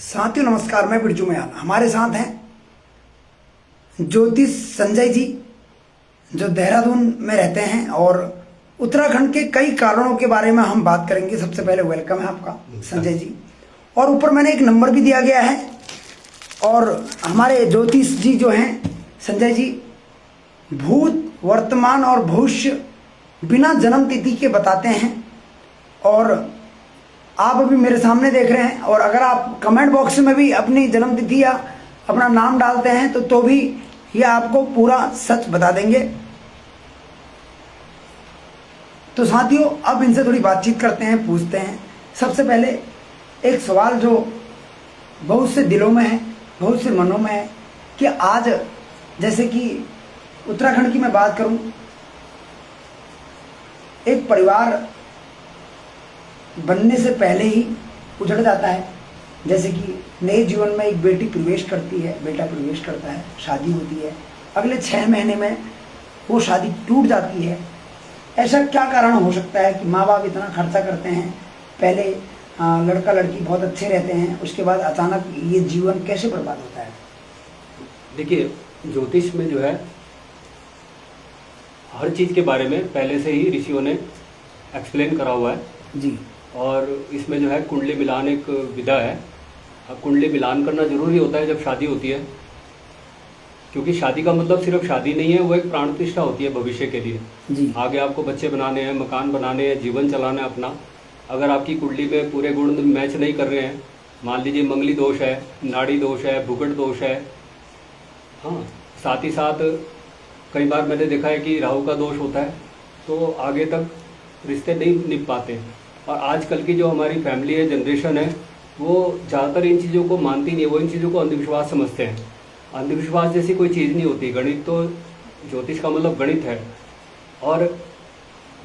साथियों नमस्कार, मैं बिरजू मयाल। हमारे साथ हैं ज्योतिष संजय जी, जो देहरादून में रहते हैं और उत्तराखंड के कई कारणों के बारे में हम बात करेंगे। सबसे पहले वेलकम है आपका संजय जी। और ऊपर मैंने एक नंबर भी दिया गया है और हमारे ज्योतिष जी जो हैं संजय जी, भूत, वर्तमान और भविष्य बिना जन्म तिथि के बताते हैं। और आप अभी मेरे सामने देख रहे हैं, और अगर आप कमेंट बॉक्स में भी अपनी जन्म तिथि या अपना नाम डालते हैं तो भी ये आपको पूरा सच बता देंगे। तो साथियों, अब इनसे थोड़ी बातचीत करते हैं, पूछते हैं। सबसे पहले एक सवाल जो बहुत से दिलों में है, बहुत से मनों में है कि आज जैसे कि उत्तराखंड की मैं बात करूं, एक परिवार बनने से पहले ही उजड़ जाता है। जैसे कि नए जीवन में एक बेटी प्रवेश करती है, बेटा प्रवेश करता है, शादी होती है, अगले 6 महीने में वो शादी टूट जाती है। ऐसा क्या कारण हो सकता है कि माँ बाप इतना खर्चा करते हैं, पहले लड़का लड़की बहुत अच्छे रहते हैं, उसके बाद अचानक ये जीवन कैसे बर्बाद होता है? देखिए, ज्योतिष में जो है हर चीज़ के बारे में पहले से ही ऋषियों ने एक्सप्लेन करा हुआ है जी। और इसमें जो है कुंडली मिलान एक विधा है। अब कुंडली मिलान करना जरूरी होता है जब शादी होती है, क्योंकि शादी का मतलब सिर्फ शादी नहीं है, वो एक प्राण प्रतिष्ठा होती है भविष्य के लिए जी। आगे आपको बच्चे बनाने हैं, मकान बनाने हैं, जीवन चलाना है अपना। अगर आपकी कुंडली में पूरे गुण मैच नहीं कर रहे हैं, मान लीजिए मंगली दोष है, नाड़ी दोष है, भुगट दोष है, हाँ, साथ ही साथ कई बार मैंने देखा है कि राहु का दोष होता है, तो आगे तक रिश्ते नहीं निभ पाते। और आजकल की जो हमारी फैमिली है, जनरेशन है, वो ज़्यादातर इन चीज़ों को मानती नहीं है, वो इन चीज़ों को अंधविश्वास समझते हैं। अंधविश्वास जैसी कोई चीज़ नहीं होती। गणित तो, ज्योतिष का मतलब गणित है, और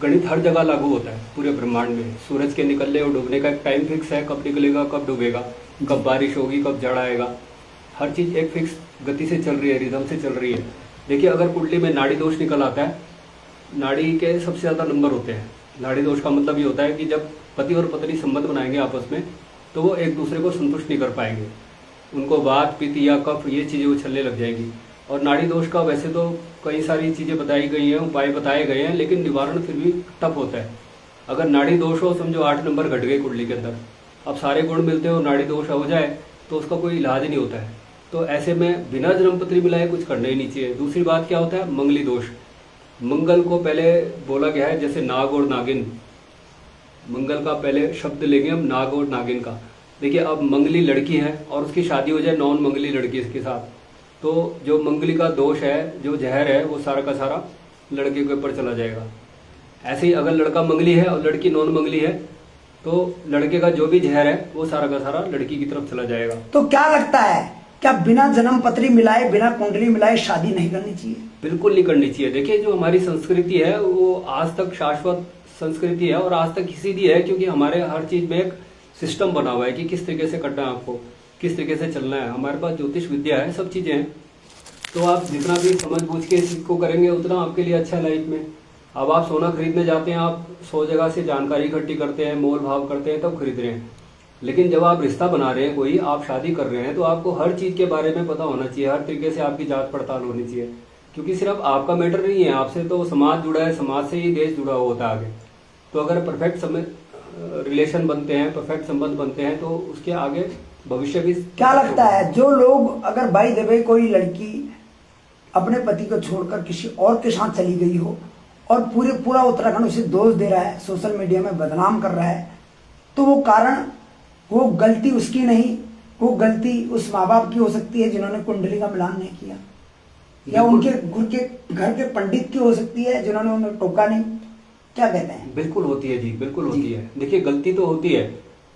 गणित हर जगह लागू होता है पूरे ब्रह्मांड में। सूरज के निकलने और डूबने का एक टाइम फिक्स है, कब निकलेगा, कब डूबेगा, कब बारिश होगी, कब जड़ आएगा, हर चीज़ एक फिक्स गति से चल रही है, रिदम से चल रही है। देखिए, अगर कुंडली में नाड़ी दोष निकल आता है, नाड़ी के सबसे ज़्यादा नंबर होते हैं। नाड़ी दोष का मतलब ये होता है कि जब पति और पत्नी संबंध बनाएंगे आपस में, तो वो एक दूसरे को संतुष्ट नहीं कर पाएंगे, उनको वात, पित्त या कफ ये चीज़ें उछलने लग जाएगी। और नाड़ी दोष का वैसे तो कई सारी चीज़ें बताई गई हैं, उपाय बताए गए हैं, लेकिन निवारण फिर भी टफ होता है। अगर नाड़ी दोष हो, समझो 8 नंबर घट गए कुंडली के अंदर, अब सारे गुण मिलते हो, नाड़ी दोष हो जाए तो उसका कोई इलाज नहीं होता है। तो ऐसे में बिना जन्मपत्री मिलाए कुछ करना ही नहीं चाहिए। दूसरी बात क्या होता है, मंगली दोष। मंगल को पहले बोला गया है जैसे नाग और नागिन, मंगल का पहले शब्द लेंगे हम, नाग और नागिन का। देखिए, अब मंगली लड़की है और उसकी शादी हो जाए नॉन मंगली लड़की के साथ, तो जो मंगली का दोष है, जो जहर है, वो सारा का सारा लड़के के ऊपर चला जाएगा। ऐसे ही अगर लड़का मंगली है और लड़की नॉन मंगली है, तो लड़के का जो भी जहर है वो सारा का सारा लड़की की तरफ चला जाएगा। तो क्या लगता है, क्या बिना जन्म पत्री मिलाए, बिना कुंडली मिलाए शादी नहीं करनी चाहिए? बिल्कुल नहीं करनी चाहिए। देखिए, जो हमारी संस्कृति है वो आज तक शाश्वत संस्कृति है और आज तक इसीलिए है क्योंकि हमारे हर चीज में एक सिस्टम बना हुआ है कि किस तरीके से करना है, आपको किस तरीके से चलना है। हमारे पास ज्योतिष विद्या है, सब चीजें हैं। तो आप जितना भी समझ बूझ के इसको करेंगे उतना आपके लिए अच्छा है लाइफ में। अब आप सोना खरीदने जाते हैं, आप 100 जगह से जानकारी इकट्ठी करते हैं, मोल भाव करते हैं, तब खरीद रहे हैं। लेकिन जब आप रिश्ता बना रहे हैं, कोई आप शादी कर रहे हैं, तो आपको हर चीज के बारे में पता होना चाहिए, हर तरीके से आपकी जांच पड़ताल होनी चाहिए। क्योंकि सिर्फ आपका मैटर नहीं है, आपसे तो समाज जुड़ा है, समाज से ही देश जुड़ा हुआ होता है आगे। तो अगर परफेक्ट रिलेशन बनते हैं, परफेक्ट संबंध बनते हैं, तो उसके आगे भविष्य भी। क्या लगता है, जो लोग अगर बाई द वे कोई लड़की अपने पति को छोड़कर किसी और के साथ चली गई हो और पूरा उत्तराखंड उसे दोष दे रहा है, सोशल मीडिया में बदनाम कर रहा है, तो वो कारण, वो गलती उसकी नहीं, वो गलती उस माँ बाप की हो सकती है जिन्होंने कुंडली का मिलान नहीं किया, या उनके घर के पंडित की हो सकती है जिन्होंने उन्हें टोका नहीं। क्या कहते हैं? बिल्कुल होती है जी, बिल्कुल होती है। देखिए, गलती तो होती है।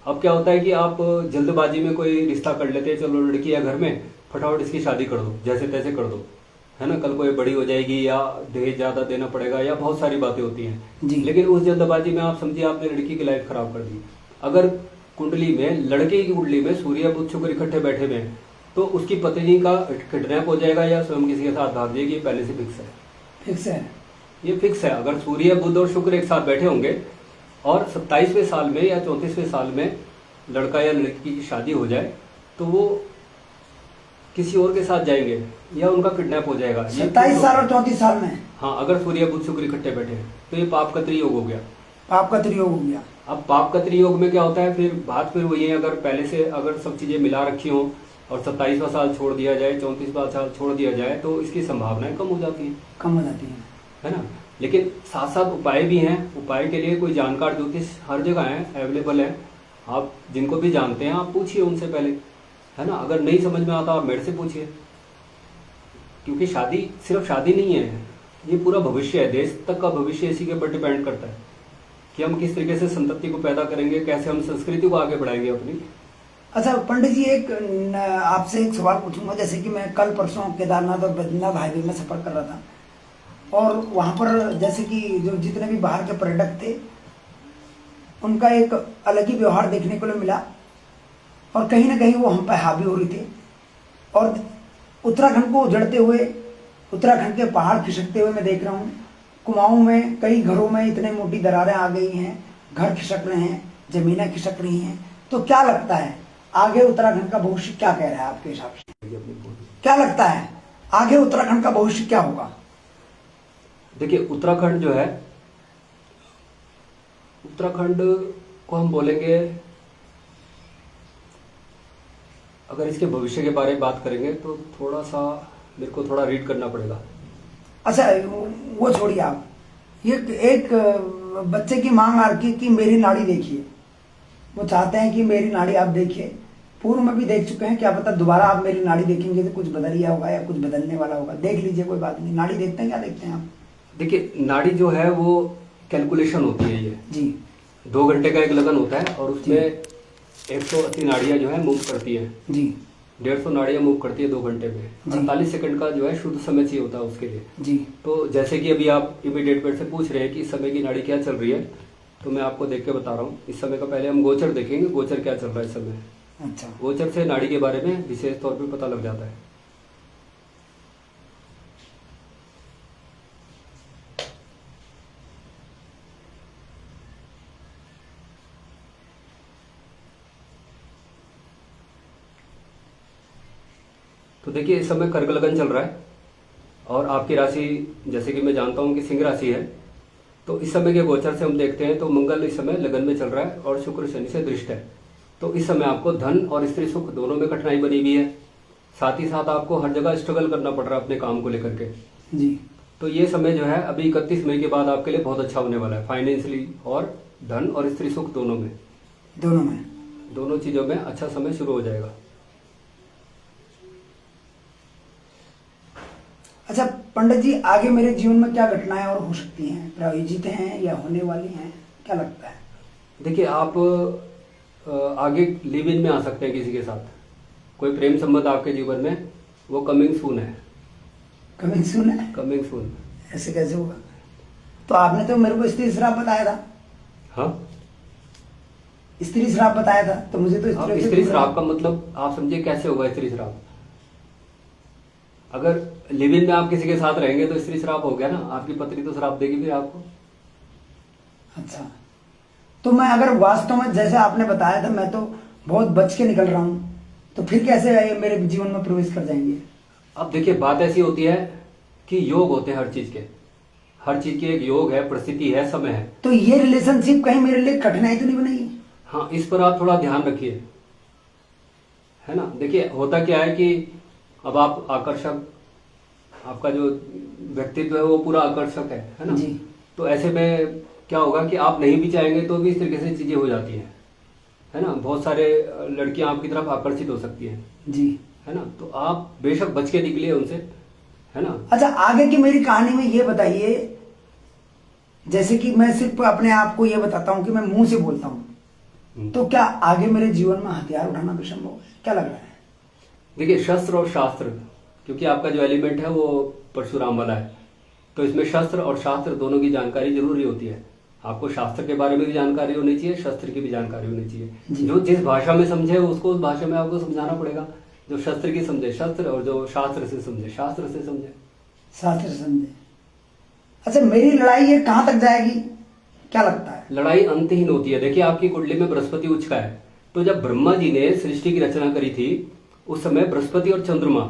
अब क्या होता है कि आप जल्दबाजी में कोई रिश्ता कर लेते हैं, चलो लड़की है घर में, फटाफट इसकी शादी कर दो, जैसे तैसे कर दो, है ना, कल कोई बड़ी हो जाएगी या दहेज ज्यादा देना पड़ेगा या बहुत सारी बातें होती हैं। लेकिन उस जल्दबाजी में आप समझिए आपने लड़की की लाइफ खराब कर दी। अगर कुंडली में, लड़के की कुंडली में सूर्य बुध शुक्र इकट्ठे बैठे हुए हैं, तो उसकी पत्नी का किडनैप हो जाएगा या स्वयं किसी के साथ भाग जाएगी, पहले से फिक्स है। फिक्स है, ये फिक्स है। अगर सूर्य बुध और शुक्र एक साथ बैठे होंगे और 27वें साल में या 34वें साल में लड़का या लड़की की शादी हो जाए, तो वो किसी और के साथ जाएंगे या उनका किडनैप हो जाएगा। ये 27 साल और 34 साल में। हाँ, अगर सूर्य बुध शुक्र इकट्ठे बैठे हैं तो ये पाप का त्रियोग हो गया। पाप का त्रियोग हो गया। अब पाप का त्रियोग में क्या होता है, फिर बात फिर वही है, अगर पहले से अगर सब चीजें मिला रखी हो और 27वां साल छोड़ दिया जाए, 34वां साल छोड़ दिया जाए तो इसकी संभावनाएं कम हो जाती हैं। कम हो जाती है ना। लेकिन साथ साथ उपाय भी हैं। उपाय के लिए कोई जानकार ज्योतिष हर जगह है, अवेलेबल है। आप जिनको भी जानते हैं आप पूछिए उनसे पहले, है ना। अगर नहीं समझ में आता आप मेरे से पूछिए, क्योंकि शादी सिर्फ शादी नहीं है, ये पूरा भविष्य है। देश तक का भविष्य इसी के ऊपर डिपेंड करता है कि हम किस तरीके से संतति को पैदा करेंगे, कैसे हम संस्कृति को आगे बढ़ाएंगे अपनी। अच्छा पंडित जी, एक आपसे एक सवाल पूछूंगा। जैसे कि मैं कल परसों केदारनाथ और बद्रीनाथ हाईवे में सफर कर रहा था और वहां पर जैसे कि जो जितने भी बाहर के पर्यटक थे उनका एक अलग ही व्यवहार देखने को मिला और कहीं ना कहीं वो हम पर हावी हो रही थे। और उत्तराखंड को उजड़ते हुए, उत्तराखंड के पहाड़ खिसकते हुए मैं देख रहा हूँ। कुमाऊं में कई घरों में इतने मोटी दरारें आ गई हैं, घर खिसक रहे हैं, जमीनें खिसक रही हैं। तो क्या लगता है आगे उत्तराखंड का भविष्य क्या कह रहा है आपके हिसाब से? क्या लगता है आगे उत्तराखंड का भविष्य क्या होगा? देखिए उत्तराखंड जो है, उत्तराखंड को हम बोलेंगे, अगर इसके भविष्य के बारे में बात करेंगे तो थोड़ा सा मेरे को थोड़ा रीड करना पड़ेगा। अच्छा वो छोड़िए आप, ये एक बच्चे की मांग आ रही कि मेरी नाड़ी देखिए। वो चाहते हैं कि मेरी नाड़ी आप देखिए। पूर्व में भी देख चुके हैं, क्या पता दोबारा आप मेरी नाड़ी देखेंगे तो कुछ बदल गया होगा या कुछ बदलने वाला होगा। देख लीजिए, कोई बात नहीं। नाड़ी देखते हैं, क्या देखते हैं आप? देखिए नाड़ी जो है वो कैलकुलेशन होती है। ये जी 2 घंटे का एक लगन होता है और उसमें 180 नाड़ियां जो है मूव करती हैं जी। 150 नाड़ियां मूव करती है 2 घंटे में। 48 सेकंड का जो है शुद्ध समय चाहिए होता है उसके लिए जी। तो जैसे कि अभी आप इमीडिएट पेट से पूछ रहे हैं कि इस समय की नाड़ी क्या चल रही है, तो मैं आपको देख के बता रहा हूँ। इस समय का पहले हम गोचर देखेंगे, गोचर क्या चल रहा है इस समय। अच्छा, गोचर से नाड़ी के बारे में विशेष तौर पे पता लग जाता है। तो देखिए इस समय कर्क लगन चल रहा है और आपकी राशि जैसे कि मैं जानता हूं कि सिंह राशि है। तो इस समय के गोचर से हम देखते हैं तो मंगल इस समय लगन में चल रहा है और शुक्र शनि से दृष्ट है। तो इस समय आपको धन और स्त्री सुख दोनों में कठिनाई बनी हुई है। साथ ही साथ आपको हर जगह स्ट्रगल करना पड़ रहा है अपने काम को लेकर के जी। तो ये समय जो है अभी 31 मई के बाद आपके लिए बहुत अच्छा होने वाला है, फाइनेंशियली और धन और स्त्री सुख दोनों में। दोनों चीजों में अच्छा समय शुरू हो जाएगा। अच्छा पंडित जी, आगे मेरे जीवन में क्या घटनाएं और हो सकती हैं, प्रायोजित हैं या होने वाली हैं, क्या लगता है? देखिए आप आगे लिव इन में आ सकते हैं किसी के साथ। कोई प्रेम संबंध आपके जीवन में वो कमिंग सून है। कमिंग सून है? Coming soon. ऐसे कैसे होगा? तो आपने तो मेरे को स्त्री श्राप बताया था। हाँ स्त्री श्राप बताया था, तो मुझे तो आप स्त्री श्राप का मतलब आप समझिए कैसे होगा स्त्री श्राप? अगर लिव इन में आप किसी के साथ रहेंगे तो स्त्री श्राप हो गया ना, आपकी पत्नी तो श्राप देगी फिर आपको। अच्छा, तो मैं अगर वास्तव में जैसे आपने बताया था मैं तो बहुत बच के निकल रहा हूँ, तो फिर कैसे ये मेरे जीवन में प्रवेश कर जाएंगे? अब देखिए बात ऐसी होती है कि योग होते हैं हर चीज के, हर चीज के एक योग है, परिस्थिति है, समय है। तो ये रिलेशनशिप कहीं मेरे लिए कठिनाई तो नहीं बनेगी? हाँ इस पर आप थोड़ा ध्यान रखिए, है ना। देखिए होता क्या है कि अब आप आकर्षक, आपका जो व्यक्तित्व है वो पूरा आकर्षक है ना जी। तो ऐसे में क्या होगा कि आप नहीं भी चाहेंगे तो भी इस तरीके से चीजें हो जाती हैं, है ना। बहुत सारे लड़कियां आपकी तरफ आकर्षित हो सकती हैं जी, है ना। तो आप बेशक बच के निकलिए उनसे, है ना। अच्छा आगे की मेरी कहानी में ये बताइए, जैसे कि मैं सिर्फ अपने आप को ये बताता हूँ कि मैं मुंह से बोलता हूँ, तो क्या आगे मेरे जीवन में हथियार उठाना भी संभव है? क्या लग रहा है? देखिए शस्त्र और शास्त्र, क्योंकि आपका जो एलिमेंट है वो परशुराम वाला है, तो इसमें शस्त्र और शास्त्र दोनों की जानकारी जरूरी होती है। आपको शास्त्र के बारे में भी जानकारी होनी चाहिए, शस्त्र की भी जानकारी होनी चाहिए। जो जिस भाषा में समझे उसको उस भाषा में आपको समझाना पड़ेगा। जो शस्त्र की समझे शस्त्र और जो शास्त्र से समझे शास्त्र से समझे। शास्त्र से समझे। अच्छा मेरी लड़ाई ये कहाँ तक जाएगी, क्या लगता है? लड़ाई अंतहीन होती है। देखिए आपकी कुंडली में बृहस्पति उच्च का है, तो जब ब्रह्मा जी ने सृष्टि की रचना करी थी उस समय बृहस्पति और चंद्रमा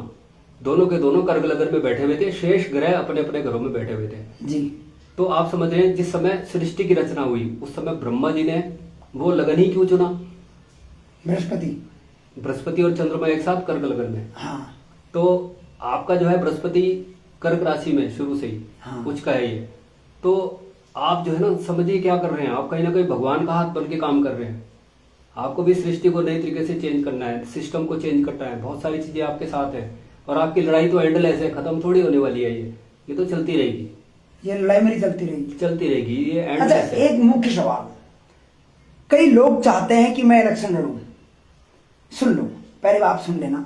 दोनों के दोनों कर्क लगन में बैठे हुए थे, शेष ग्रह अपने अपने घरों में बैठे हुए थे जी। तो आप समझ रहे हैं जिस समय सृष्टि की रचना हुई उस समय ब्रह्मा जी ने वो लगन ही क्यों चुना? बृहस्पति और चंद्रमा एक साथ कर्क लगन में। हाँ। तो आपका जो है बृहस्पति कर्क राशि में शुरू से ही हाँ। उच्च का है ये, तो आप जो है ना समझिए क्या कर रहे हैं, आप कहीं ना कहीं भगवान का हाथ बन के काम कर रहे हैं। आपको भी सृष्टि को नई तरीके से चेंज करना है, सिस्टम को चेंज करना है, बहुत सारी चीजें आपके साथ है और आपकी लड़ाई तो एंडलेस है, खत्म थोड़ी होने वाली है ये तो चलती रहेगी, ये लड़ाई मेरी चलती रहेगी ये अच्छा, एंडलेस है। एक मुख्य सवाल, कई लोग चाहते हैं कि मैं इलेक्शन लड़ूं। सुन लो, पहले बात सुन लेना।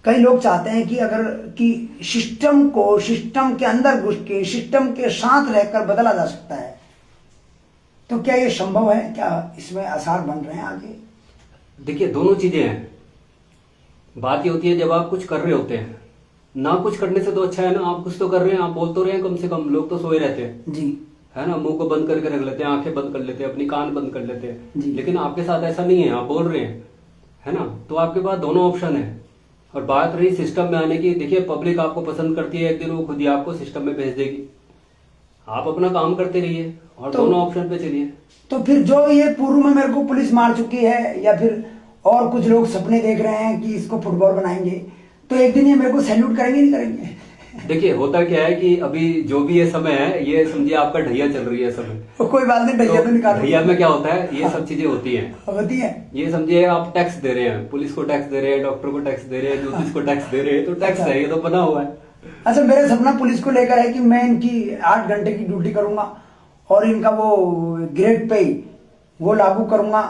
कई लोग चाहते हैं कि अगर कि सिस्टम को सिस्टम के अंदर घुस के सिस्टम के साथ रहकर बदला जा सकता है, तो क्या ये संभव है? क्या इसमें आसार बन रहे हैं आगे? देखिए दोनों चीजें हैं। बात ये होती है जब आप कुछ कर रहे होते हैं, ना कुछ करने से तो अच्छा है ना, आप कुछ तो कर रहे हैं, आप बोल तो रहे हैं कम से कम। लोग तो सोए रहते हैं जी, है ना, मुंह को बंद करके रख लेते हैं, आंखें बंद कर लेते हैं, अपनी कान बंद कर लेते हैं, जी। लेकिन आपके साथ ऐसा नहीं है, आप बोल रहे हैं, है ना। तो आपके पास दोनों ऑप्शन है। और बात रही सिस्टम में आने की, देखिए पब्लिक आपको पसंद करती है, एक दिन वो खुद ही आपको सिस्टम में भेज देगी। आप अपना काम करते रहिए और दोनों ऑप्शन पे चलिए। तो फिर जो ये पूर्व में मेरे को पुलिस मार चुकी है, या फिर और कुछ लोग सपने देख रहे हैं कि इसको फुटबॉल बनाएंगे, तो एक दिन ये मेरे को सैल्यूट करेंगे नहीं करेंगे? देखिए होता क्या है कि अभी जो भी ये समय है, ये समझिए आपका ढैया चल रही है समय। तो कोई बात नहीं, ढैया तो निकाल। ढैया में क्या होता है, ये सब चीजें होती हैं। ये समझिए आप टैक्स दे रहे हैं, पुलिस को टैक्स दे रहे हैं, डॉक्टर को टैक्स दे रहे हैं, ज्योतिष को टैक्स दे रहे हैं, तो टैक्स है, ये तो बना हुआ है। अच्छा, मेरा सपना पुलिस को लेकर है कि मैं इनकी 8 घंटे की ड्यूटी करूंगा और इनका वो ग्रेड पे वो लागू करूंगा।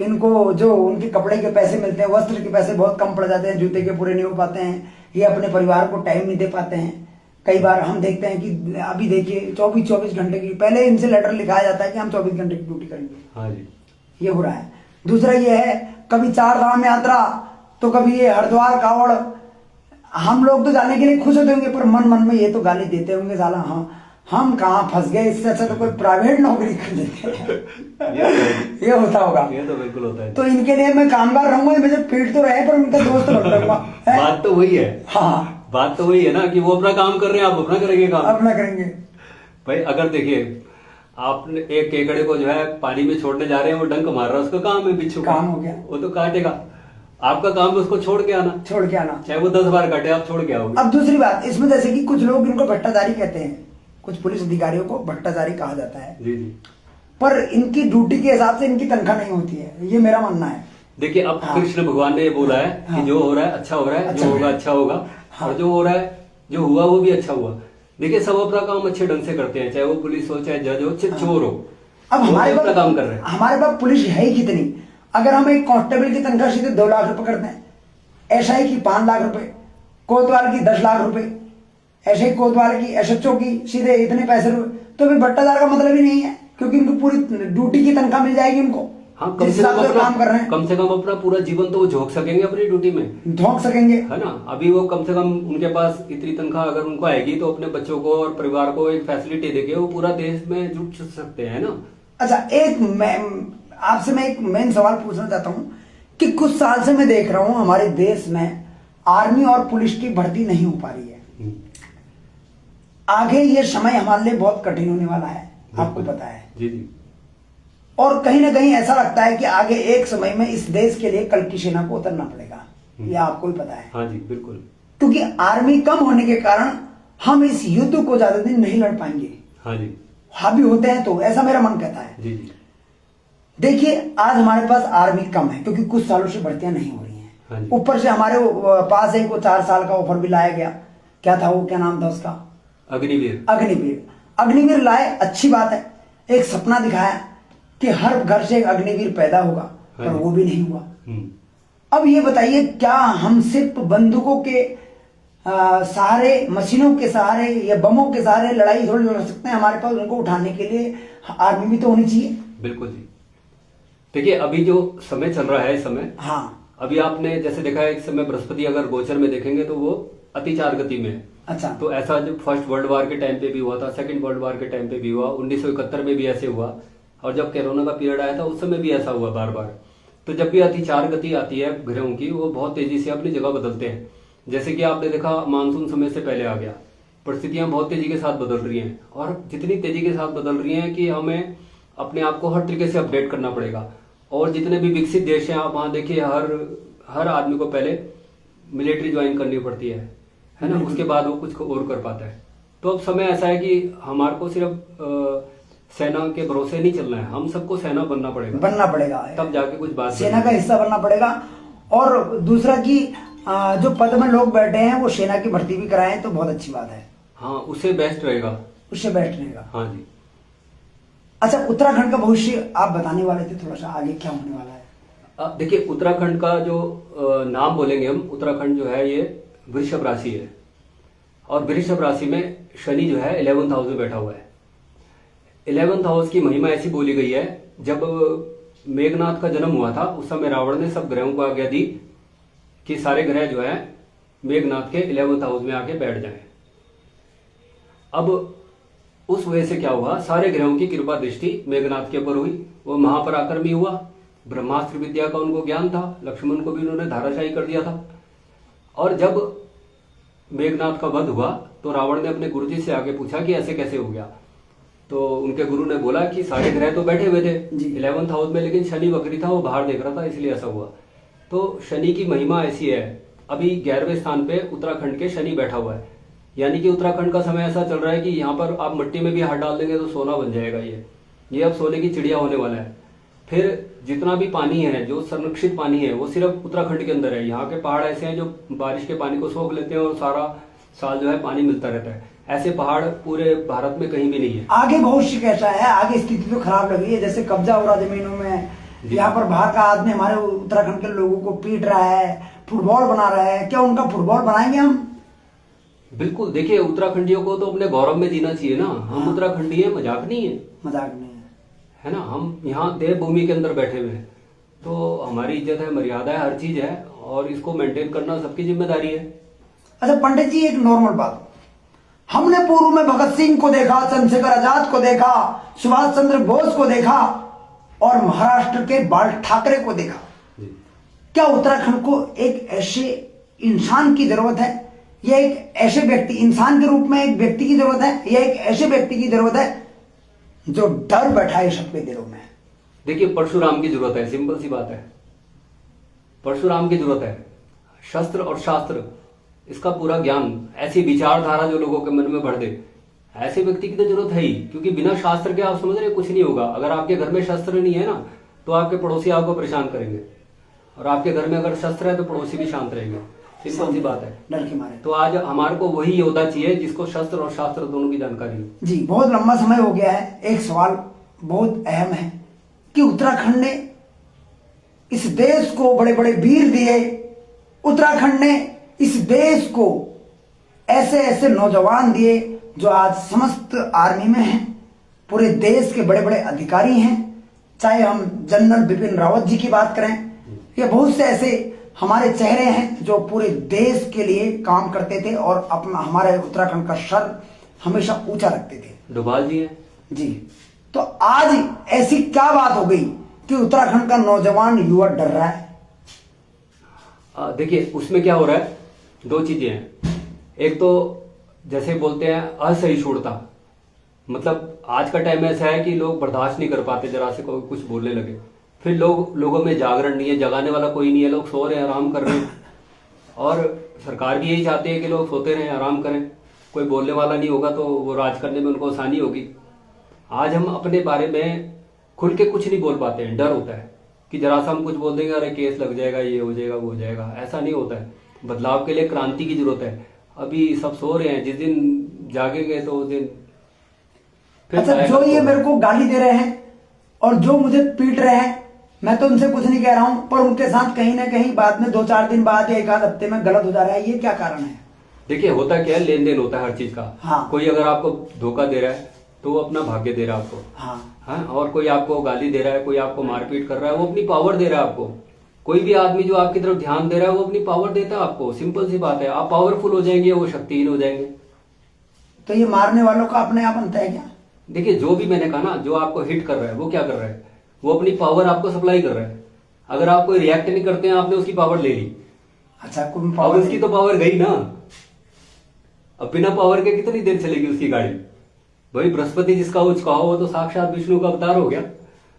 इनको जो उनके कपड़े के पैसे मिलते हैं, वस्त्र के पैसे बहुत कम पड़ जाते हैं, जूते के पूरे नहीं हो पाते हैं, ये अपने परिवार को टाइम नहीं दे पाते हैं। कई बार हम देखते हैं कि अभी देखिए 24 घंटे की, पहले इनसे लेटर लिखाया जाता है कि हम 24 घंटे की ड्यूटी करेंगे। हाँ जी, ये हो रहा है। दूसरा ये है, कभी 4 धाम यात्रा, तो कभी ये हरिद्वार कावड़। हम लोग तो जाने के लिए खुश होते होंगे, पर मन मन में ये तो गाली देते होंगे, साला हाँ हम कहाँ फंस गए, इससे अच्छा तो कोई प्राइवेट नौकरी कर लेते। ये होता होगा, ये तो बिल्कुल होता है। तो इनके लिए मैं कामगार रहूंगा, मुझे पीट तो रहे पर उनका दोस्त बन रहूंगा। बात तो वही है। हाँ, बात तो वही है ना कि वो अपना काम कर रहे हैं, आप अपना करेंगे काम। अपना करेंगे भाई अगर देखिए आपने एक केकड़े को जो है पानी में छोड़ने जा रहे हैं, वो डंक मार रहा है, उसका काम है, बिच्छू काम हो गया, वो तो काटेगा। आपका काम है उसको छोड़ के आना, चाहे वो 10 बार काटे, आप छोड़ के आओगे। अब दूसरी बात इसमें, जैसे कि कुछ लोग इनको भ्रष्टाचारी कहते हैं, कुछ पुलिस अधिकारियों को भ्रष्टाचारी कहा जाता है जी, पर इनकी ड्यूटी के हिसाब से इनकी तनख्वाह नहीं होती है, ये मेरा मानना है। देखिए अब कृष्ण भगवान ने ये बोला है कि जो हो रहा है अच्छा हो रहा है, जो होगा अच्छा होगा, और जो हो रहा है, जो हुआ वो भी अच्छा हुआ। देखिए सब अपना काम अच्छे ढंग से करते हैं, चाहे वो पुलिस हो, चाहे जज हो, चाहे चोर हो। अब हमारे अपना काम कर रहे हैं। हमारे पास पुलिस है ही कितनी? अगर हम एक कांस्टेबल की तनख्वाह सीधे 2 लाख रुपए करते हैं, एसआई की 5 लाख रुपए, कोतवाल की 10 लाख रुपए, ऐसे ही कोतवाल की, एसएचओ की सीधे इतने पैसे, तो फिर भ्रष्टाचार का मतलब ही नहीं है, क्योंकि उनको पूरी ड्यूटी की तनख्वाह मिल जाएगी उनको। हाँ, कम से कम अपना पूरा जीवन तो वो झोंक सकेंगे अपनी ड्यूटी में, झोंक सकेंगे, है ना। अभी वो कम से कम उनके पास इतनी तनख्वाह अगर उनको आएगी तो अपने बच्चों को और परिवार को एक फैसिलिटी देके वो पूरा देश में जुट सकते हैं ना। अच्छा, आपसे मैं एक मेन सवाल पूछना चाहता हूँ कि कुछ साल से मैं देख रहा हूँ हमारे देश में आर्मी और पुलिस की भर्ती नहीं हो पा रही है। आगे ये समय हमारे लिए बहुत कठिन होने वाला है, आपको पता है जी जी। और कहीं ना कहीं ऐसा लगता है कि आगे एक समय में इस देश के लिए कल की सेना को उतरना पड़ेगा, ये आपको भी पता है। हाँ जी बिल्कुल। क्योंकि आर्मी कम होने के कारण हम इस युद्ध को ज्यादा दिन नहीं लड़ पाएंगे। हाँ जी, हावी होते हैं तो ऐसा मेरा मन कहता है। जी जी। देखिए आज हमारे पास आर्मी कम है क्योंकि कुछ सालों से भर्तियां नहीं हो रही हैं। हाँ जी। ऊपर से हमारे पास एक 4 साल का ऑफर भी लाया गया, क्या था वो, क्या नाम था उसका, अग्निवीर लाए, अच्छी बात है, एक सपना दिखाया कि हर घर से एक अग्निवीर पैदा होगा, पर वो भी नहीं हुआ। अब ये बताइए, क्या हम सिर्फ बंदूकों के सहारे, मशीनों के सहारे या बमों के सहारे लड़ाई थोड़ी लड़ सकते हैं? हमारे पास उनको उठाने के लिए आर्मी भी तो होनी चाहिए। बिल्कुल जी। देखिए अभी जो समय चल रहा है इस समय, हाँ, अभी आपने जैसे देखा है इस समय बृहस्पति अगर गोचर में देखेंगे तो वो अतिचार गति में है। अच्छा, तो ऐसा जब फर्स्ट वर्ल्ड वॉर के टाइम पे भी हुआ था, सेकंड वर्ल्ड वॉर के टाइम पे भी हुआ, 1971 में भी ऐसे हुआ, और जब कोरोना का पीरियड आया था उस समय भी ऐसा हुआ बार बार। तो जब भी अतिचार गति आती है ग्रहों की, वो बहुत तेजी से अपनी जगह बदलते हैं। जैसे कि आपने देखा मानसून समय से पहले आ गया, परिस्थितियां बहुत तेजी के साथ बदल रही हैं, और जितनी तेजी के साथ बदल रही हैं कि हमें अपने आप को हर तरीके से अपडेट करना पड़ेगा। और जितने भी विकसित देश हैं, आप वहाँ देखिए हर आदमी को पहले मिलिट्री ज्वाइन करनी पड़ती है ना, उसके बाद वो कुछ और कर पाता है। तो अब समय ऐसा है कि हमारे को सिर्फ सेना के भरोसे नहीं चलना है, हम सबको सेना बनना पड़ेगा, तब जाके कुछ बात सेना का हिस्सा बनना पड़ेगा। और दूसरा कि जो पद में लोग बैठे हैं वो सेना की भर्ती भी कराएं तो बहुत अच्छी बात है। हाँ, उससे बेस्ट रहेगा। हाँ जी। अच्छा, उत्तराखंड का भविष्य आप बताने वाले थे, थोड़ा सा आगे क्या होने वाला है? देखिए, उत्तराखंड का जो नाम बोलेंगे हम, उत्तराखंड जो है ये वृषभ राशि है, और वृषभ राशि में शनि जो है 11th हाउस में बैठा हुआ है। 11th हाउस की महिमा ऐसी बोली गई है, जब मेघनाथ का जन्म हुआ था उस समय रावण ने सब ग्रहों को आज्ञा दी कि सारे ग्रह जो है मेघनाथ के 11th हाउस में आके बैठ जाएं। अब उस वजह से क्या हुआ, सारे ग्रहों की कृपा दृष्टि मेघनाथ के ऊपर हुई, वो महापराक्रमी हुआ, ब्रह्मास्त्र विद्या का उनको ज्ञान था, लक्ष्मण को भी उन्होंने धाराशायी कर दिया था। और जब मेघनाथ का वध हुआ तो रावण ने अपने गुरुजी से आके पूछा कि ऐसे कैसे हो गया, तो उनके गुरु ने बोला कि सारे ग्रह तो बैठे हुए थे 11th हाउस में, लेकिन शनि वक्री था, वो बाहर देख रहा था, इसलिए ऐसा हुआ। तो शनि की महिमा ऐसी है, अभी 11वें स्थान पे उत्तराखंड के शनि बैठा हुआ है, यानी कि उत्तराखंड का समय ऐसा चल रहा है कि यहाँ पर आप मिट्टी में भी हाथ डाल देंगे तो सोना बन जाएगा। ये अब सोने की चिड़िया होने वाला है। फिर जितना भी पानी है, जो संरक्षित पानी है, वो सिर्फ उत्तराखंड के अंदर है। यहाँ के पहाड़ ऐसे हैं जो बारिश के पानी को सोख लेते हैं और सारा साल जो है पानी मिलता रहता है। ऐसे पहाड़ पूरे भारत में कहीं भी नहीं है। आगे भविष्य कैसा है? आगे स्थिति तो खराब लग रही है, जैसे कब्जा हो रहा जमीनों में, यहाँ पर बाहर का आदमी हमारे उत्तराखंड के लोगों को पीट रहा है, फुटबॉल बना रहा है। क्या उनका फुटबॉल बनाएंगे हम? बिल्कुल। देखिए, उत्तराखंडियों को तो अपने गौरव में जीना चाहिए ना। हम उत्तराखंडी है, मजाक नहीं है, मजाक नहीं है ना। हम यहाँ देवभूमि के अंदर बैठे हुए हैं, तो हमारी इज्जत है, मर्यादा है, हर चीज है, और इसको मेंटेन करना सबकी जिम्मेदारी है। अच्छा पंडित जी, एक नॉर्मल बात, हमने पूर्व में भगत सिंह को देखा, चंद्रशेखर आजाद को देखा, सुभाष चंद्र बोस को देखा, और महाराष्ट्र के बाल ठाकरे को देखा। क्या उत्तराखंड को एक ऐसे इंसान की जरूरत है, या एक ऐसे व्यक्ति, इंसान के रूप में एक व्यक्ति की जरूरत है, या एक ऐसे व्यक्ति की जरूरत है जो डर बैठाए सबके दिलों में? देखिए, परशुराम की जरूरत है, सिंपल सी बात है। परशुराम की जरूरत है, शस्त्र और शास्त्र, इसका पूरा ज्ञान, ऐसी विचारधारा जो लोगों के मन में भर दे, ऐसे व्यक्ति की तो जरूरत है ही। क्योंकि बिना शास्त्र के आप समझ रहे कुछ नहीं होगा। अगर आपके घर में शस्त्र नहीं है ना, तो आपके पड़ोसी आपको परेशान करेंगे, और आपके घर में अगर शस्त्र है तो पड़ोसी भी शांत रहेंगे। सिंपल सी बात है, डर के मारे। तो आज हमारे को वही योद्धा चाहिए जिसको शस्त्र और शास्त्र दोनों की जानकारी हो। जी, बहुत लंबा समय हो गया है। एक सवाल बहुत अहम है कि उत्तराखंड ने इस देश को बड़े बड़े वीर दिए, उत्तराखंड ने इस देश को ऐसे ऐसे नौजवान दिए जो आज समस्त आर्मी में हैं, पूरे देश के बड़े बड़े अधिकारी हैं, चाहे हम जनरल बिपिन रावत जी की बात करें, या बहुत से ऐसे हमारे चेहरे हैं जो पूरे देश के लिए काम करते थे और अपना हमारे उत्तराखंड का सर हमेशा ऊंचा रखते थे। डोभाल जी हैं जी। तो आज ऐसी क्या बात हो गई कि उत्तराखंड का नौजवान युवा डर रहा है? देखिए, उसमें क्या हो रहा है, दो चीजें हैं। एक तो जैसे बोलते हैं असहिष्णुता, मतलब आज का टाइम ऐसा है कि लोग बर्दाश्त नहीं कर पाते जरा से कोई कुछ बोलने लगे। फिर लोगों में जागरण नहीं है, जगाने वाला कोई नहीं है, लोग सो रहे हैं, आराम कर रहे हैं, और सरकार भी यही चाहती है कि लोग सोते रहें, आराम करें। कोई बोलने वाला नहीं होगा तो वो राज करने में उनको आसानी होगी। आज हम अपने बारे में खुल के कुछ नहीं बोल पाते हैं, डर होता है कि जरा सा हम कुछ बोल देंगे, अरे केस लग जाएगा, ये हो जाएगा, वो हो जाएगा। ऐसा नहीं होता है। बदलाव के लिए क्रांति की जरूरत है। अभी सब सो रहे हैं, जिस दिन जागेंगे तो उस दिन अच्छा, जो ये मेरे को गाली दे रहे हैं और जो मुझे पीट रहे हैं, मैं तो उनसे कुछ नहीं कह रहा हूं, पर उनके साथ कहीं ना कहीं बाद में 2-4 दिन बाद या 1 आध हफ्ते में गलत हो जा रहा है। ये क्या कारण है? देखिए, होता क्या है, लेन देन होता है हर चीज का। हाँ। कोई अगर आपको धोखा दे रहा है तो वो अपना भाग्य दे रहा है आपको। हाँ। और कोई आपको गाली दे रहा है, कोई आपको मारपीट कर रहा है, वो अपनी पावर दे रहा है आपको। कोई भी आदमी जो आपकी तरफ ध्यान दे रहा है वो अपनी पावर देता है आपको। सिंपल सी बात है, आप पावरफुल हो जाएंगे, वो शक्तिहीन हो जाएंगे। तो ये मारने वालों का अपने आप बनता है क्या? देखिए, जो भी मैंने कहा ना, जो आपको हिट कर रहा है वो क्या कर रहा है, वो अपनी पावर आपको सप्लाई कर रहा है। अगर आप कोई रिएक्ट नहीं करते हैं, आपने उसकी पावर ले ली, अच्छा कोई अब पावर उसकी तो पावर गई ना। अब बिना पावर के कितनी देर चलेगी उसकी गाड़ी। भाई बृहस्पति जिसका उचका हो वो तो साक्षात विष्णु का अवतार हो गया।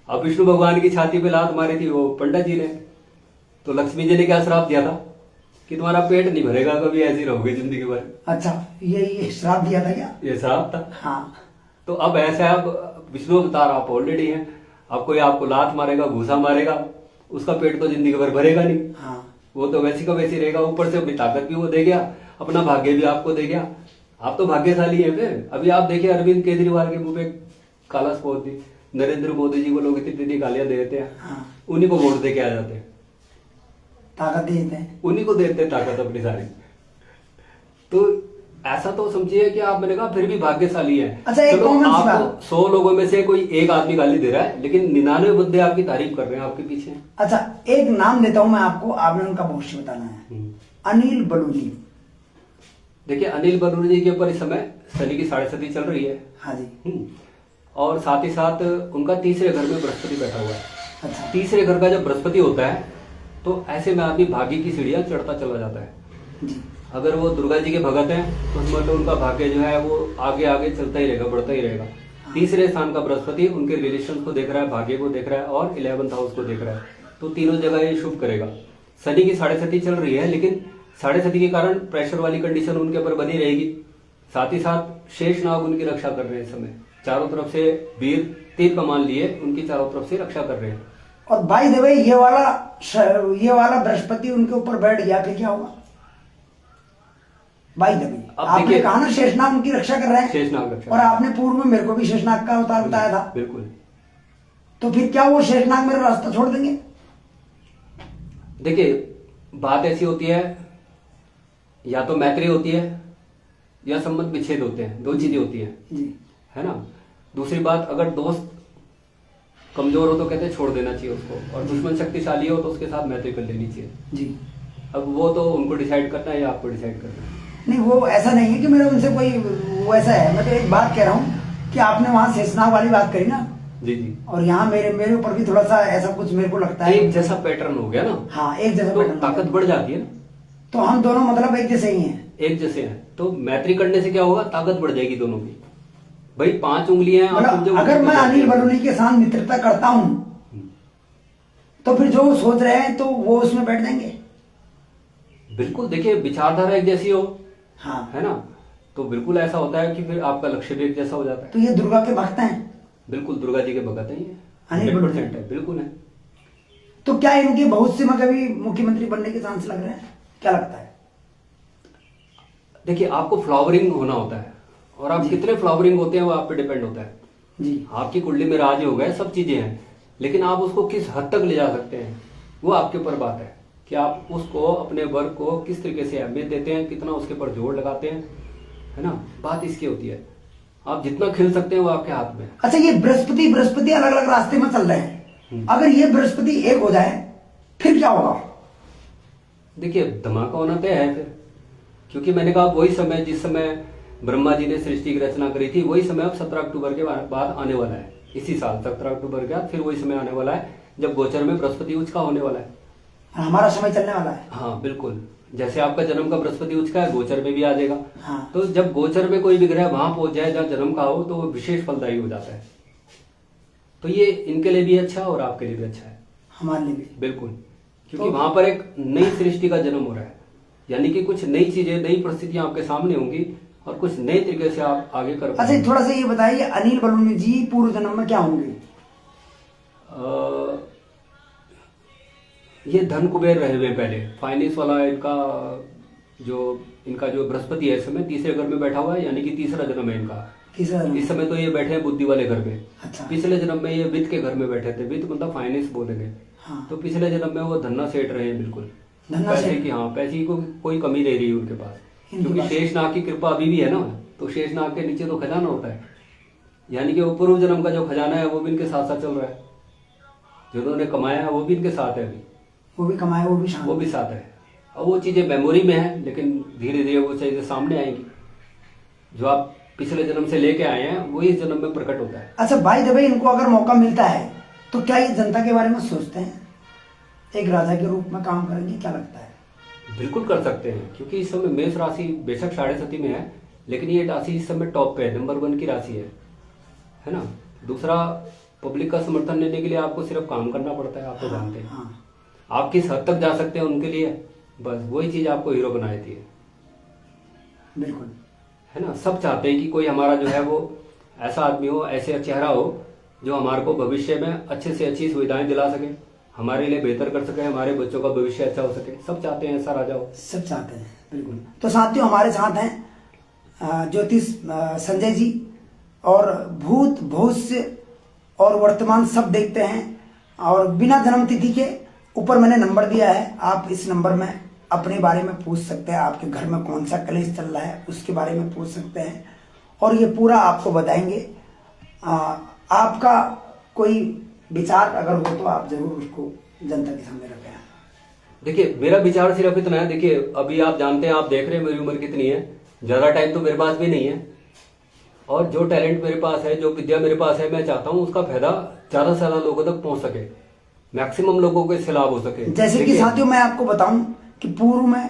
अब विष्णु भगवान की छाती पे लात मारी थी वो पंडित जी ने, तो लक्ष्मी जी ने क्या श्राप दिया था कि तुम्हारा पेट नहीं भरेगा, कभी ऐसी रहोगे जिंदगी भर। अच्छा ये श्राप दिया था क्या? ये श्राप था। हाँ तो अब ऐसा है, अब विष्णु अवतार आप ऑलरेडी हैं, अब कोई आपको लात मारेगा, घूसा मारेगा, उसका पेट तो जिंदगी भर भरेगा नहीं। हाँ वो तो वैसी का वैसी रहेगा, ऊपर से अपनी ताकत भी वो दे गया, अपना भाग्य भी आपको दे गया। आप तो भाग्यशाली हैं। फिर अभी आप देखिए अरविंद केजरीवाल के मुंह पे काला स्पॉट दी, नरेंद्र मोदी जी को लोग इतनी गालियां दे देते हैं, हाँ उन्हीं को वोट दे के आ जाते हैं, ताकत दे देते हैं। उन्हीं को देते हैं ताकत अपनी सारी। तो ऐसा तो समझिए कि आप, मैंने कहा फिर भी भाग्यशाली है। अच्छा, एक चलो कॉमन सी आपको बात। 100 लोगों में से कोई एक आदमी गाली दे रहा है, लेकिन 99 बंदे आपकी तारीफ कर रहे हैं आपके पीछे। अच्छा एक नाम देता हूं मैं आपको, आपने उनका भविष्य बताना है। अनिल बलूनी। देखिए अनिल बलूनी जी के ऊपर इस समय शनि की 7.5 चल रही है। हाँ जी। और साथ ही साथ उनका तीसरे घर में बृहस्पति बैठा हुआ है। अच्छा तीसरे घर का जब बृहस्पति होता है तो ऐसे में आदमी भाग्य की सीढ़ियां चढ़ता चला जाता है। जी। अगर वो दुर्गा जी के भगत हैं तो मतलब उनका भाग्य जो है वो आगे आगे चलता ही रहेगा, बढ़ता ही रहेगा। तीसरे स्थान का बृहस्पति उनके रिलेशन को देख रहा है, भाग्य को देख रहा है और 11th हाउस को देख रहा है, तो तीनों जगह ये शुभ करेगा। शनि की 7.5 चल रही है, लेकिन 7.5 के कारण प्रेशर वाली कंडीशन उनके ऊपर बनी रहेगी। साथ ही साथ शेष नाग उनकी रक्षा कर रहे हैं इस समय, चारों तरफ से वीर तीर कमान लिए उनकी चारों तरफ से रक्षा कर रहे हैं। और बाय द वे ये वाला बृहस्पति उनके ऊपर बैठ गया फिर क्या होगा? बाय द वे अब आपने देखिए- कहा ना शेषनाग उनकी रक्षा कर रहे हैं, शेषनाग रक्षा और आपने पूर्व में मेरे को भी शेषनाग का अवतार बताया था। बिल्कुल। तो फिर क्या वो शेषनाग मेरा रास्ता छोड़ देंगे? देखिए बात ऐसी होती है, या तो मैत्री होती है या संबंध विच्छेद होते हैं, दो चीजें होती है जी। है ना। दूसरी बात, अगर दोस्त कमजोर हो तो कहते हैं छोड़ देना चाहिए उसको, और दुश्मन शक्तिशाली हो तो उसके साथ मैत्री कर लेनी चाहिए। जी। अब वो तो उनको डिसाइड करना है या आपको डिसाइड करना है। नहीं वो ऐसा नहीं है कि मेरा उनसे कोई वो ऐसा है, मैं तो एक बात कह रहा हूँ कि आपने वहां शेषनाग वाली बात करी ना, जी जी। और यहाँ मेरे ऊपर भी थोड़ा सा ऐसा कुछ मेरे को लगता है। एक जैसा पैटर्न हो गया ना, हाँ एक जैसा तो पैटर्न। ताकत बढ़ जाती है ना। तो हम दोनों मतलब एक जैसे ही हैं। एक जैसे हैं तो मैत्री करने से क्या होगा, ताकत बढ़ जाएगी दोनों की। भाई 5 उंगलियां हैं, आप मतलब समझो, अगर मैं अनिल बलूनी के साथ मित्रता करता हूं तो फिर जो वो सोच रहे हैं तो वो उसमें बैठ जाएंगे। बिल्कुल। देखिए विचारधारा एक जैसी हो, हाँ। है ना, तो बिल्कुल ऐसा होता है कि फिर आपका लक्ष्य भी एक जैसा हो जाता है। तो ये दुर्गा के भक्त हैं। बिल्कुल दुर्गा जी के भगत हैं ये, अनिल बलूनी 100% है, बिल्कुल है। तो क्या इनके भविष्य में कभी मुख्यमंत्री बनने के चांस लग रहे हैं? क्या लगता है? देखिए आपको फ्लावरिंग होना होता है, और आप कितने फ्लावरिंग होते हैं वो आप पे डिपेंड होता है। जी। आपकी कुंडली में राज हो गए, सब चीजें हैं, लेकिन आप उसको किस हद तक ले जा सकते हैं वो आपके ऊपर बात है कि आप उसको, अपने वर्क को किस तरीके से अहमियत देते हैं, कितना उसके ऊपर जोर लगाते हैं, है ना। बात इसकी होती है, आप जितना खिल सकते हैं वो आपके हाथ में है। अच्छा ये बृहस्पति अलग अलग रास्ते में चल रहे हैं, अगर ये बृहस्पति एक हो जाए फिर क्या होगा? देखिए धमाका होना तय है फिर, क्योंकि मैंने कहा वही समय जिस समय ब्रह्मा जी ने सृष्टि की रचना करी थी, वही समय अब 17 अक्टूबर के बाद आने वाला है। इसी साल 17 अक्टूबर के बाद फिर वही समय आने वाला है जब गोचर में बृहस्पति उच्च का होने वाला है। हमारा समय चलने वाला है। हाँ बिल्कुल, जैसे आपका जन्म का बृहस्पति उच्च का है, गोचर में भी आ जाएगा। हाँ। तो जब गोचर में कोई भी ग्रह वहां पहुंच जाए जहाँ जन्म का हो तो वो विशेष फलदायी हो जाता है। तो ये इनके लिए भी अच्छा है और आपके लिए भी अच्छा है, हमारे लिए भी। बिल्कुल, क्योंकि वहां पर एक नई सृष्टि का जन्म हो रहा है, यानी कि कुछ नई चीजें, नई परिस्थितियां आपके सामने होंगी और कुछ नए तरीके से आप आगे कर अच्छा थोड़ा सा ये बताइए, अनिल बलूनी जी पूर्व जन्म में क्या होंगे? ये धन कुबेर रहे हुए पहले, फाइनेंस वाला इनका जो बृहस्पति है इस समय तीसरे घर में बैठा हुआ है, यानी कि तीसरा जन्म है इनका। तीसरा जन्म। इस समय तो ये बैठे हैं बुद्धि वाले घर में। अच्छा। पिछले जन्म में ये वित्त के घर में बैठे थे, वित्त मतलब फाइनेंस बोलेंगे। हाँ। तो पिछले जन्म में वो धन्ना सेठ रहे हैं, बिल्कुल धन्ना पैसे सेठ। की, हाँ पैसे की कोई कमी नहीं रही उनके पास, इनके क्योंकि पास। शेषनाग की कृपा अभी भी है ना, तो शेषनाग के नीचे तो खजाना होता है, यानी कि वो पूर्व जन्म का जो खजाना है वो भी इनके साथ साथ चल रहा है, जो उन्होंने कमाया है वो भी इनके साथ है, अभी वो भी कमाए, वो भी शांत। वो भी साथ है। अब वो चीजें मेमोरी में है, लेकिन धीरे धीरे वो चीजें सामने आएंगी। जो आप पिछले जन्म से लेके आए हैं वो इस जन्म में प्रकट होता है। अच्छा भाई जब इनको अगर मौका मिलता है तो क्या ये जनता के बारे में सोचते हैं? एक राजा के रूप में काम करेंगे, क्या लगता है? बिल्कुल कर सकते हैं, क्योंकि इस समय मेष राशि बेशक 7.5 में है, लेकिन ये राशि इस समय टॉप पे है, नंबर 1 की राशि है ना। दूसरा, पब्लिक का समर्थन लेने के लिए आपको सिर्फ काम करना पड़ता है, आप तो जानते हैं। हाँ, आप किस हद तक जा सकते हैं उनके लिए, बस वही चीज आपको हीरो बना देती है। बिल्कुल। है ना, सब चाहते हैं कि कोई हमारा जो है वो ऐसा आदमी हो, ऐसे चेहरा हो जो हमारे को भविष्य में अच्छे से अच्छी सुविधाएं दिला सके, हमारे लिए बेहतर कर सके, हमारे बच्चों का भविष्य अच्छा हो सके। सब चाहते हैं ऐसा राजा हो। सब चाहते हैं, बिल्कुल। तो साथियों, हमारे साथ हैं ज्योतिष संजय जी, और भूत भविष्य और वर्तमान सब देखते हैं, और बिना जन्म तिथि के ऊपर मैंने नंबर दिया है, आप इस नंबर में अपने बारे में पूछ सकते हैं, आपके घर में कौन सा क्लेश चल रहा है उसके बारे में पूछ सकते हैं, और ये पूरा आपको बताएंगे। आपका कोई विचार अगर हो तो आप जरूर उसको जनता के सामने रखें। देखिए, मेरा विचार सिर्फ इतना है, देखिए अभी आप जानते हैं, आप देख रहे हैं मेरी उम्र कितनी है, ज्यादा टाइम तो मेरे पास भी नहीं है, और जो टैलेंट मेरे पास है, जो विद्या मेरे पास है, मैं चाहता हूँ उसका फायदा ज्यादा से ज्यादा लोगों तक पहुंच सके, मैक्सिमम लोगों को इससे लाभ हो सके। जैसे कि साथियों, मैं आपको बताऊं कि पूर्व में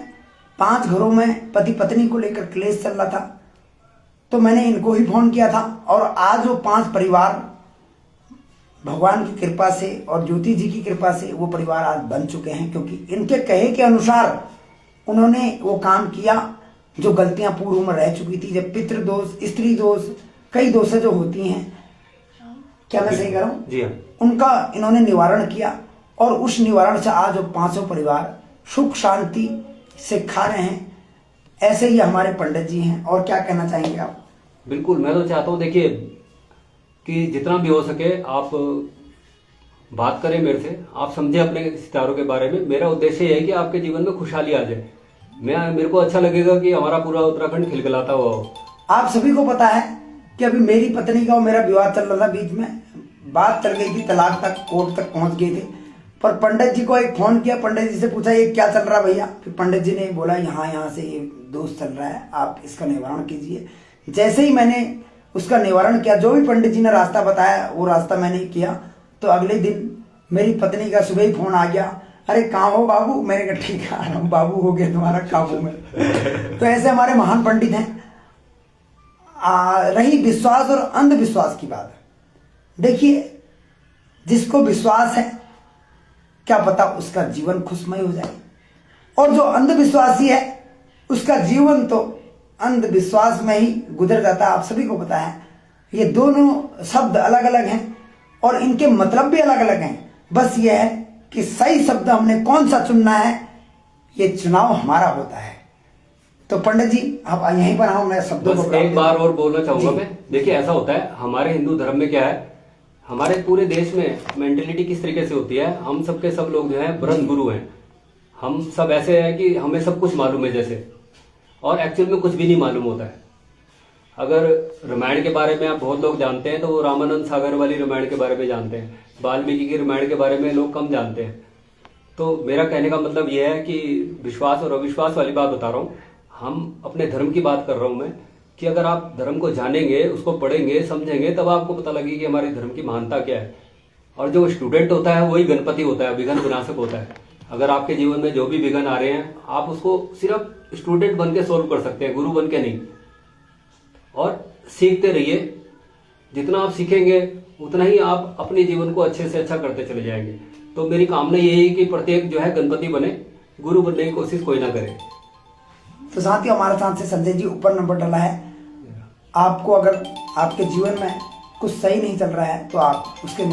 5 घरों में पति पत्नी को लेकर क्लेश चल रहा था, तो मैंने इनको ही फोन किया था, और आज वो 5 परिवार भगवान की कृपा से और ज्योति जी की कृपा से वो परिवार आज बन चुके हैं, क्योंकि इनके कहे के अनुसार उन्होंने वो काम किया जो गलतियां पूर्व में रह चुकी थी, जब पितृदोष, स्त्री दोष, कई दोषें जो होती हैं, क्या मैं सही कह रहा हूं? जी हाँ। उनका इन्होंने निवारण किया, और उस निवारण से आज वो 5 परिवार सुख शांति से खा रहे हैं। ऐसे ही हमारे पंडित जी हैं, और क्या कहना चाहेंगे आप? बिल्कुल, मैं तो चाहता हूँ देखिए कि जितना भी हो सके आप बात करें मेरे से, आप समझे अपने सितारों के बारे में। मेरा उद्देश्य यह है कि आपके जीवन में खुशहाली आ जाए, मेरे को अच्छा लगेगा कि हमारा पूरा उत्तराखंड खिलखिलाता हुआ हो। आप सभी को पता है कि अभी मेरी पत्नी का और मेरा विवाह चल रहा था, बीच में बात चल गई थी, तलाक तक, कोर्ट तक पहुंच गए थे, पर पंडित जी को एक फोन किया, पंडित जी से पूछा ये क्या चल रहा भैया, फिर पंडित जी ने बोला यहाँ से ये दोष चल रहा है, आप इसका निवारण कीजिए। जैसे ही मैंने उसका निवारण किया, जो भी पंडित जी ने रास्ता बताया वो रास्ता मैंने किया, तो अगले दिन मेरी पत्नी का सुबह ही फोन आ गया, अरे कहाँ हो बाबू? मैंने कहा ठीक है, आराम बाबू हो गया तुम्हारा काबू में। तो ऐसे हमारे महान पंडित हैं। रही विश्वास और अंधविश्वास की बात, देखिए जिसको विश्वास है क्या पता उसका जीवन खुशमय हो जाए, और जो अंधविश्वासी है उसका जीवन तो अंधविश्वास में ही गुजर जाता है। आप सभी को पता है, ये दोनों शब्द अलग अलग हैं और इनके मतलब भी अलग अलग हैं, बस ये है कि सही शब्द हमने कौन सा चुनना है, ये चुनाव हमारा होता है। तो पंडित जी आप यहीं पर आओ, मैं शब्दों को एक बार और बोलना चाहूंगा मैं। देखिए ऐसा होता है, हमारे हिंदू धर्म में क्या है, हमारे पूरे देश में मेंटेलिटी किस तरीके से होती है, हम सबके सब लोग जो है ब्रह्म गुरु हैं, हम सब ऐसे हैं कि हमें सब कुछ मालूम है जैसे, और एक्चुअल में कुछ भी नहीं मालूम होता है। अगर रामायण के बारे में आप बहुत लोग जानते हैं तो वो रामानंद सागर वाली रामायण के बारे में जानते हैं, वाल्मीकि की रामायण के बारे में लोग कम जानते हैं। तो मेरा कहने का मतलब यह है कि विश्वास और अविश्वास वाली बात बता रहा हूँ, हम अपने धर्म की बात कर रहा हूँ मैं, कि अगर आप धर्म को जानेंगे, उसको पढ़ेंगे, समझेंगे, तब आपको पता लगेगी कि हमारे धर्म की महानता क्या है। और जो स्टूडेंट होता है वही गणपति होता है, विघ्न विनाशक होता है। अगर आपके जीवन में जो भी विघ्न आ रहे हैं, आप उसको सिर्फ स्टूडेंट बन के सोल्व कर सकते हैं, गुरु बन के नहीं। और सीखते रहिए, जितना आप सीखेंगे उतना ही आप अपने जीवन को अच्छे से अच्छा करते चले जाएंगे। तो मेरी कामना यही है कि प्रत्येक जो है गणपति बने, गुरु बनने की कोशिश कोई ना करे। तो साथियों, हमारे साथ से संजय जी ऊपर नंबर डाला है। आपको अगर आपके जीवन में कुछ सही नहीं चल रहा है तो आप उसके